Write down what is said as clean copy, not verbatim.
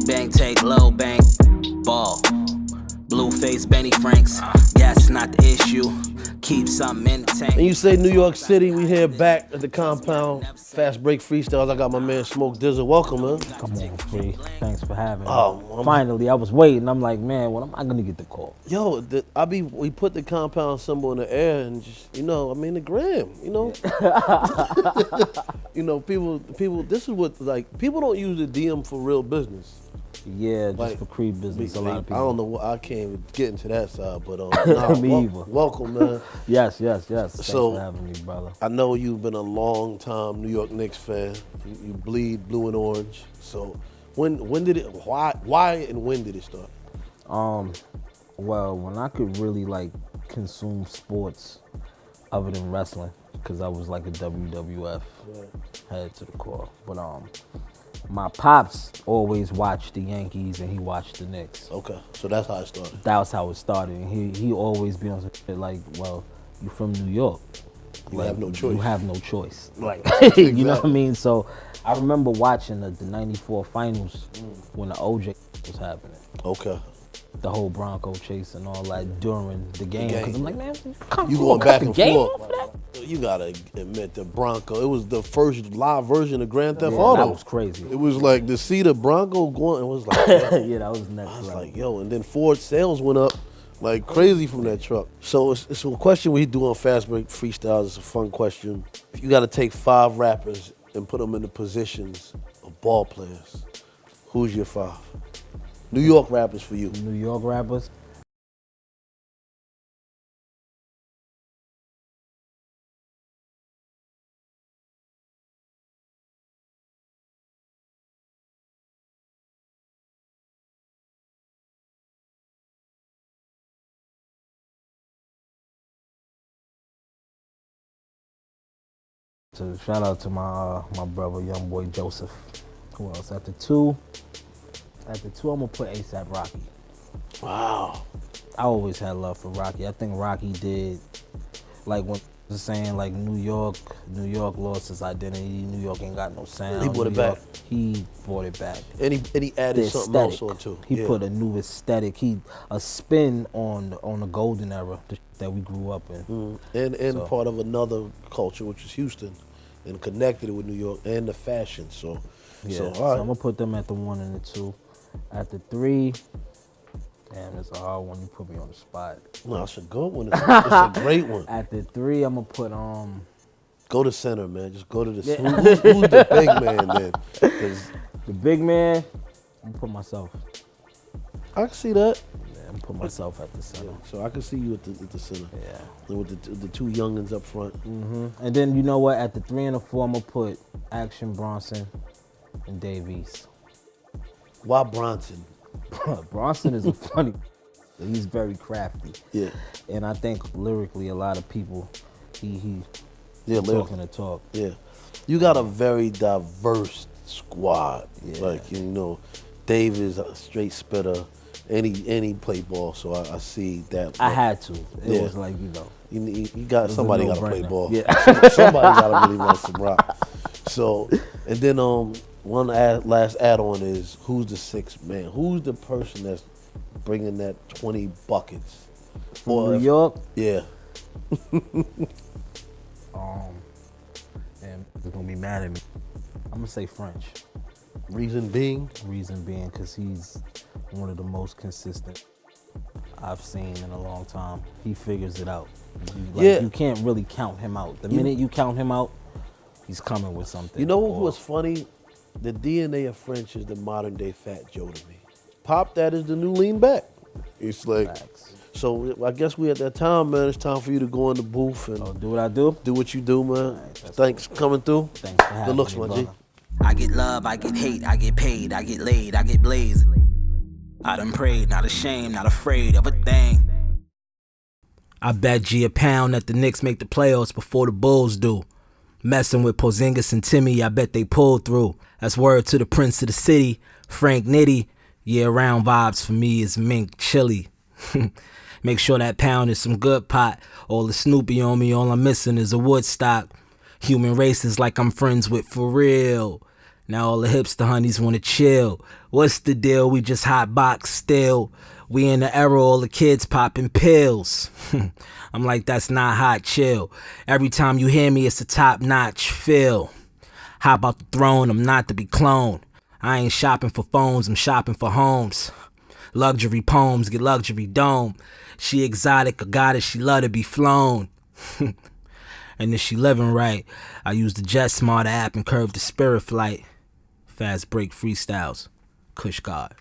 Big bank, take low bank. Ball. Blue face, Benny Franks. Gas not the issue. Keep something in the tank. And you say New York City, we here back at the compound. Fast break freestyles. I got my man Smoke Dza. Welcome, man. Come on, Free. Thanks for having me. Oh, Finally, I was waiting. I'm like, man, when am I gonna get the call? Yo, we put the compound symbol in the air and just, the gram, You know, people, this is what, like, people don't use the DM for real business. Yeah, just for creep business. A lot of people. I don't know. I can't even get into that side, but Me either. Welcome, man. Yes. Thanks for having me, brother. I know you've been a long time New York Knicks fan. You bleed blue and orange. So when did it? Why and when did it start? Well, when I could really like consume sports other than wrestling, because I was like a WWF head to the core. But my pops always watched the Yankees and he watched the Knicks. Okay, so that's how it started. That was how it started. And he always be on some shit like, well, you from New York. You have no choice. You have no choice. Like, Exactly. you know what I mean? So I remember watching the 94 finals when the OJ was happening. Okay. The whole Bronco chase and all that during the game. Because I'm like, man, you going back and game forth. off of that? You gotta admit the Bronco. It was the first live version of Grand Theft Auto. That was crazy. It was like to see the Bronco going. It was like, Yeah, that was next. I was like, yo, and then Ford sales went up like crazy from that truck. So it's a question we do on Fast Break Freestyles. It's a fun question. If you got to take 5 rappers and put them in the positions of ball players, who's your 5? New York rappers for you. New York rappers. So shout out to my brother, young boy Joseph. Who else? At the two, I'm gonna put ASAP Rocky. Wow. I always had love for Rocky. I think Rocky did, like when I was saying, like New York lost its identity. New York ain't got no sound. He brought it back. He brought it back. And he added something else on too. He put a new aesthetic. A spin on the golden era that we grew up in. And part of another culture, which is Houston, and connected it with New York and the fashion. So all right. So I'm gonna put them at the 1 and the 2. At the 3, damn, it's a hard one. You put me on the spot. No, it's a good one. It's a great one. At the 3, I'm gonna put Go to center, man. Just go to the center. Who's the big man then? 'Cause the big man. I'm gonna put myself. I can see that. Yeah, I'm gonna put myself at the center. So I can see you at the center. Yeah. And with the 2 youngins up front. And then you know what? At the 3 and the 4, I'm gonna put Action Bronson and Dave East. Why Bronson? Bronson is a funny. He's very crafty. Yeah. And I think lyrically, a lot of people, he talking the talk. Yeah. You got a very diverse squad. Yeah. Like, Dave is a straight spitter. And he played ball, so I see that. I had to. It was like, You got somebody got to play ball. Yeah. Somebody got to really run some rock. So, and then one last add-on is, who's the 6th man? Who's the person that's bringing that 20 buckets? From New York? Yeah. And they're gonna be mad at me. I'm gonna say French. Reason being, because he's one of the most consistent I've seen in a long time. He figures it out. You can't really count him out. The minute you count him out, he's coming with something. You know what's funny? The DNA of French is the modern day Fat Joe to me. Pop that is the new lean back. It's like, Facts. So I guess we at that time, man. It's time for you to go in the booth and do what I do. Do what you do, man. Right, Thanks for coming through. Thanks for having Good looks, me, my G. brother. I get love, I get hate, I get paid, I get laid, I get blazed. I done prayed, not ashamed, not afraid of a thing. I bet Dza Compound that the Knicks make the playoffs before the Bulls do. Messing with Porzingis and Timmy, I bet they pull through. That's word to the Prince of the City, Frank Nitty. Year-round vibes for me is mink chili. Make sure that pound is some good pot. All the Snoopy on me, all I'm missing is a Woodstock. Human race is like I'm friends with for real. Now all the hipster honeys wanna chill. What's the deal? We just hot box still. We in the era all the kids popping pills. I'm like, that's not hot, chill. Every time you hear me, it's a top notch feel. Hop out the throne, I'm not to be cloned. I ain't shopping for phones, I'm shopping for homes. Luxury poems, get luxury dome. She exotic, a goddess, she love to be flown. And if she living right, I use the Jet Smarter app and curve the spirit flight. Fast break freestyles, Kush God.